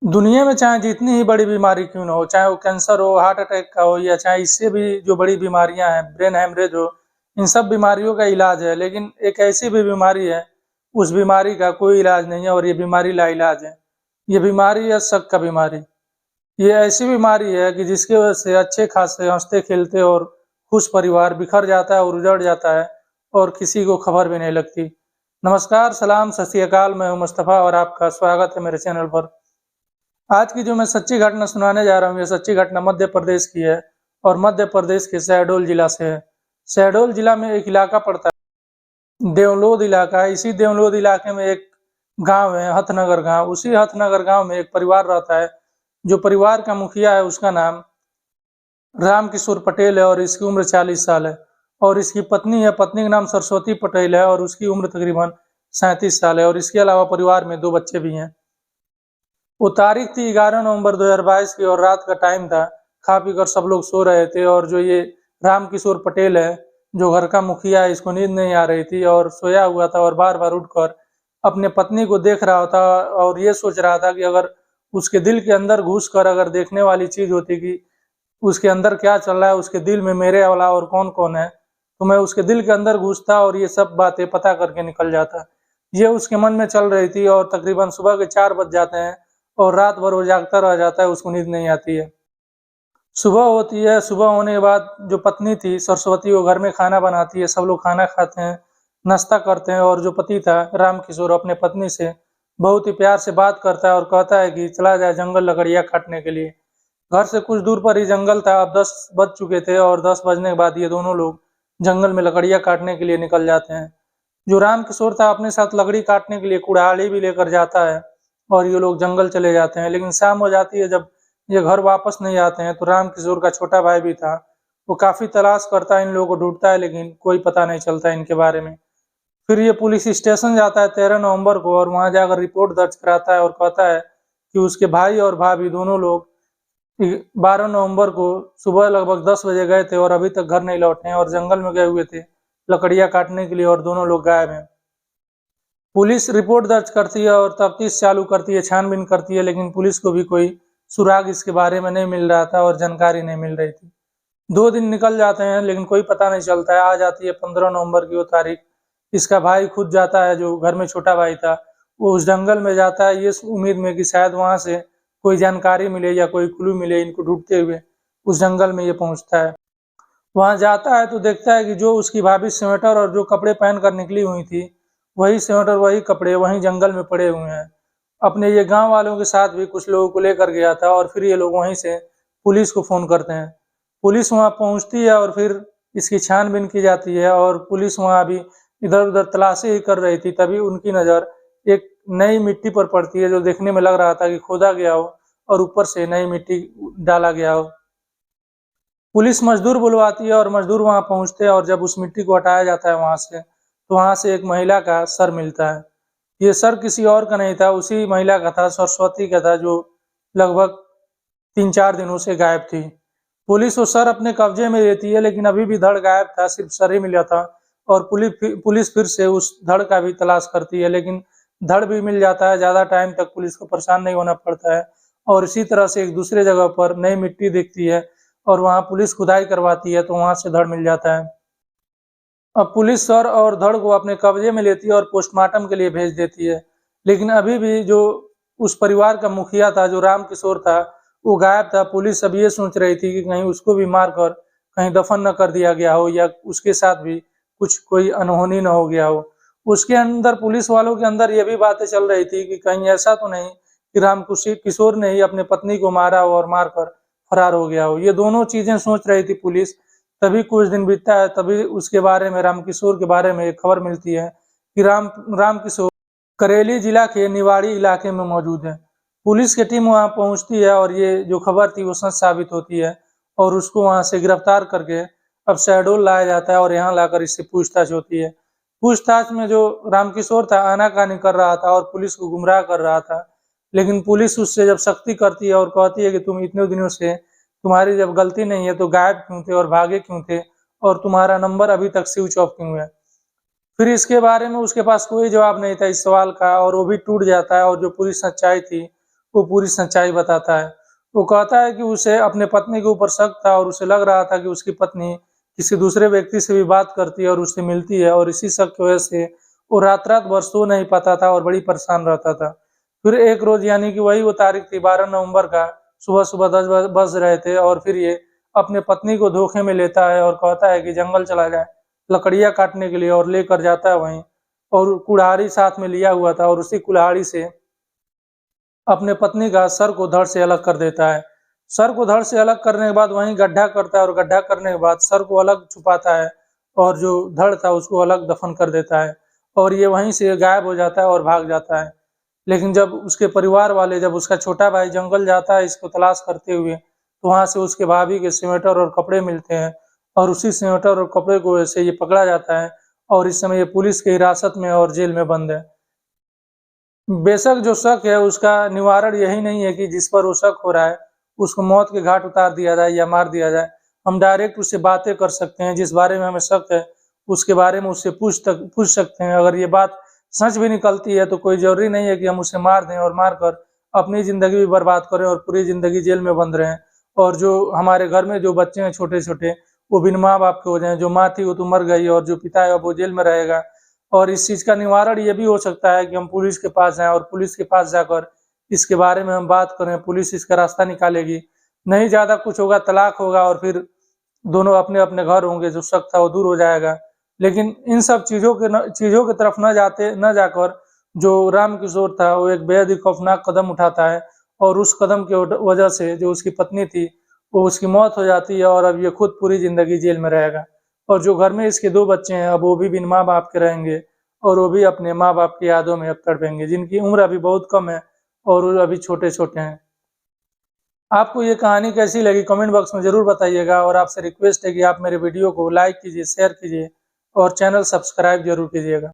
दुनिया में चाहे जितनी ही बड़ी बीमारी क्यों ना हो, चाहे वो कैंसर हो, हार्ट अटैक का हो या चाहे इससे भी जो बड़ी बीमारियां हैं, ब्रेन हेमरेज हो, इन सब बीमारियों का इलाज है। लेकिन एक ऐसी भी बीमारी है, उस बीमारी का कोई इलाज नहीं है और ये बीमारी लाइलाज है। ये बीमारी है शक का बीमारी। ये ऐसी बीमारी है कि जिसकी वजह से अच्छे खासे हंसते-खेलते और खुश परिवार बिखर जाता है और उजड़ जाता है और किसी को खबर भी नहीं लगती। नमस्कार, सलाम, सत श्री अकाल, मैं हूं मुस्तफ़ा और आपका स्वागत है मेरे चैनल पर। आज की जो मैं सच्ची घटना सुनाने जा रहा हूँ, ये सच्ची घटना मध्य प्रदेश की है और मध्य प्रदेश के शहडोल जिला से है। शहडोल जिला में एक इलाका पड़ता है, देवलोद इलाका है। इसी देवलोद इलाके में एक गांव है, हथनगर गांव। उसी हथनगर गांव में एक परिवार रहता है। जो परिवार का मुखिया है उसका नाम राम किशोर पटेल है और इसकी उम्र 40 साल है। और इसकी पत्नी है, पत्नी का नाम सरस्वती पटेल है और उसकी उम्र तकरीबन 37 साल है। और इसके अलावा परिवार में 2 बच्चे भी हैं। वो तारीख थी 11 नवंबर 2022 की और रात का टाइम था। खा पी कर सब लोग सो रहे थे और जो ये राम किशोर पटेल है, जो घर का मुखिया है, इसको नींद नहीं आ रही थी और सोया हुआ था और बार-बार उठकर अपने पत्नी को देख रहा था और ये सोच रहा था कि अगर उसके दिल के अंदर घुसकर अगर देखने वाली चीज़ होती कि उसके अंदर क्या चल रहा है, उसके दिल में मेरे अलावा और कौन-कौन है, तो मैं उसके दिल के अंदर घुसता और ये सब बातें पता करके निकल जाता। ये उसके मन में चल रही थी और तकरीबन सुबह के 4 बज जाते हैं और रात भर वो जागता रह जाता है, उसको नींद नहीं आती है। सुबह होती है, सुबह होने के बाद जो पत्नी थी सरस्वती, वो घर में खाना बनाती है, सब लोग खाना खाते हैं, नाश्ता करते हैं और जो पति था राम किशोर अपने पत्नी से बहुत ही प्यार से बात करता है और कहता है कि चला जाए जंगल लकड़ियाँ काटने के लिए। घर से कुछ दूर पर ही जंगल था। अब 10 बज चुके थे और 10 बजने के बाद ये दोनों लोग जंगल में लकड़ियाँ काटने के लिए निकल जाते हैं। जो राम किशोर था अपने साथ लकड़ी काटने के लिए कुड़ाड़ी भी लेकर जाता है और ये लोग जंगल चले जाते हैं। लेकिन शाम हो जाती है, जब ये घर वापस नहीं आते हैं तो राम किशोर का छोटा भाई भी था, वो काफ़ी तलाश करता है, इन लोगों को ढूँढता है लेकिन कोई पता नहीं चलता इनके बारे में। फिर ये पुलिस स्टेशन जाता है 13 नवंबर को और वहाँ जाकर रिपोर्ट दर्ज कराता है और कहता है कि उसके भाई और भाभी दोनों लोग 12 नवंबर को सुबह लगभग 10 बजे गए थे और अभी तक घर नहीं लौटे हैं और जंगल में गए हुए थे लकड़ियाँ काटने के लिए और दोनों लोग गायब हैं। पुलिस रिपोर्ट दर्ज करती है और तफ्तीश चालू करती है, छानबीन करती है, लेकिन पुलिस को भी कोई सुराग इसके बारे में नहीं मिल रहा था और जानकारी नहीं मिल रही थी। 2 दिन निकल जाते हैं लेकिन कोई पता नहीं चलता है। आ जाती है 15 नवंबर की वो तारीख। इसका भाई खुद जाता है, जो घर में छोटा भाई था, वो उस जंगल में जाता है ये उम्मीद में कि शायद वहाँ से कोई जानकारी मिले या कोई क्लू मिले इनको ढूँढते हुए। उस जंगल में ये पहुँचता है। वहाँ जाता है तो देखता है कि जो उसकी भाभी स्वेटर और जो कपड़े पहन कर निकली हुई थी, वही स्वेटर, वही कपड़े वहीं जंगल में पड़े हुए हैं। अपने ये गाँव वालों के साथ भी कुछ लोगों को लेकर गया था और फिर ये लोग वहीं से पुलिस को फ़ोन करते हैं। पुलिस वहाँ पहुँचती है और फिर इसकी छानबीन की जाती है और पुलिस वहाँ भी इधर-उधर तलाशी ही कर रही थी, तभी उनकी नज़र एक नई मिट्टी पर पड़ती है, जो देखने में लग रहा था कि खोदा गया हो और ऊपर से नई मिट्टी डाला गया हो। पुलिस मजदूर बुलवाती है और मजदूर वहाँ पहुँचते हैं और जब उस मिट्टी को हटाया जाता है वहाँ से, तो वहाँ से एक महिला का सर मिलता है। ये सर किसी और का नहीं था, उसी महिला का था, सरस्वती का था, जो लगभग 3-4 दिनों से गायब थी। पुलिस वो सर अपने कब्जे में लेती है लेकिन अभी भी धड़ गायब था, सिर्फ सर ही मिला था और पुलिस फिर से उस धड़ का भी तलाश करती है, लेकिन धड़ भी मिल जाता है। ज़्यादा टाइम तक पुलिस को परेशान नहीं होना पड़ता है और इसी तरह से एक दूसरे जगह पर नई मिट्टी दिखती है और वहाँ पुलिस खुदाई करवाती है तो वहाँ से धड़ मिल जाता है। अब पुलिस सर और धड़ को अपने कब्जे में लेती है और पोस्टमार्टम के लिए भेज देती है। लेकिन अभी भी जो उस परिवार का मुखिया था, जो राम किशोर था, वो गायब था। पुलिस अब ये सोच रही थी कि कहीं उसको भी मारकर कहीं दफन न कर दिया गया हो या उसके साथ भी कुछ कोई अनहोनी न हो गया हो। उसके अंदर, पुलिस वालों के अंदर ये भी बातें चल रही थी कि कहीं ऐसा तो नहीं कि राम कुशी किशोर ने ही अपने पत्नी को मारा हो और मारकर फरार हो गया हो। ये दोनों चीज़ें सोच रही थी पुलिस। तभी कुछ दिन बीतता है, तभी उसके बारे में, राम किशोर के बारे में एक खबर मिलती है कि राम किशोर करेली जिला के निवाड़ी इलाके में मौजूद है। पुलिस की टीम वहाँ पहुँचती है और ये जो खबर थी वो सच साबित होती है और उसको वहाँ से गिरफ्तार करके अब शहडोल लाया जाता है और यहाँ लाकर इससे पूछताछ होती है। पूछताछ में जो राम किशोर था आनाकानी कर रहा था और पुलिस को गुमराह कर रहा था, लेकिन पुलिस उससे जब सख्ती करती है और कहती है कि तुम इतने दिनों से, तुम्हारी जब गलती नहीं है तो गायब क्यों थे और भागे क्यों थे और तुम्हारा नंबर अभी तक स्विच ऑफ क्यों है। फिर इसके बारे में उसके पास कोई जवाब नहीं था इस सवाल का और वो भी टूट जाता है और जो पूरी सच्चाई थी वो पूरी सच्चाई बताता है। वो कहता है कि उसे अपने पत्नी के ऊपर शक था और उसे लग रहा था कि उसकी पत्नी किसी दूसरे व्यक्ति से भी बात करती है और उससे मिलती है, और इसी शक की वजह से वो रात-रात भर सो नहीं पाता था और बड़ी परेशान रहता था। फिर एक रोज़, यानी कि वही वो तारीख थी 12 नवंबर का, सुबह-सुबह 10 बज रहे थे और फिर ये अपने पत्नी को धोखे में लेता है और कहता है कि जंगल चला जाए, लकड़ियाँ काटने के लिए, और लेकर जाता है वहीं, और कुल्हाड़ी साथ में लिया हुआ था और उसी कुल्हाड़ी से अपने पत्नी का सर को धड़ से अलग कर देता है। सर को धड़ से अलग करने के बाद वहीं गड्ढा करता है और गड्ढा करने के बाद सर को अलग छुपाता है और जो धड़ था उसको अलग दफन कर देता है, और ये वहीं से गायब हो जाता है और भाग जाता है। लेकिन जब उसके परिवार वाले, जब उसका छोटा भाई जंगल जाता है इसको तलाश करते हुए, तो वहाँ से उसके भाभी के स्वेटर और कपड़े मिलते हैं, और उसी स्वेटर और कपड़े को से ये पकड़ा जाता है, और इस समय ये पुलिस की हिरासत में और जेल में बंद है। बेशक जो शक है उसका निवारण यही नहीं है कि जिस पर वो शक हो रहा है उसको मौत के घाट उतार दिया जाए या मार दिया जाए। हम डायरेक्ट उससे बातें कर सकते हैं, जिस बारे में हमें शक है उसके बारे में उससे पूछ सकते हैं। अगर ये बात सच भी निकलती है तो कोई ज़रूरी नहीं है कि हम उसे मार दें और मारकर अपनी ज़िंदगी भी बर्बाद करें और पूरी ज़िंदगी जेल में बंद रहें। और जो हमारे घर में जो बच्चे हैं छोटे-छोटे, वो बिन माँ-बाप के हो जाएँ, जो माँ थी वो तो मर गई और जो पिता है अब वो जेल में रहेगा। और इस चीज़ का निवारण ये भी हो सकता है कि हम पुलिस के पास जाएँ और पुलिस के पास जाकर इसके बारे में हम बात करें, पुलिस इसका रास्ता निकालेगी। नहीं ज़्यादा कुछ होगा, तलाक होगा और फिर दोनों अपने-अपने घर होंगे, जो शक था वो दूर हो जाएगा। लेकिन इन सब चीज़ों की तरफ न जाकर जो राम किशोर था वो एक बेहद ही खौफनाक कदम उठाता है, और उस कदम की वजह से जो उसकी पत्नी थी, वो उसकी मौत हो जाती है और अब ये खुद पूरी ज़िंदगी जेल में रहेगा। और जो घर में इसके 2 बच्चे हैं, अब वो भी बिन माँ-बाप के रहेंगे और वो भी अपने माँ-बाप की यादों में अब तड़पेंगे, जिनकी उम्र अभी बहुत कम है और वो अभी छोटे-छोटे हैं। आपको ये कहानी कैसी लगी कमेंट बॉक्स में ज़रूर बताइएगा, और आपसे रिक्वेस्ट है कि आप मेरे वीडियो को लाइक कीजिए, शेयर कीजिए और चैनल सब्सक्राइब ज़रूर कीजिएगा।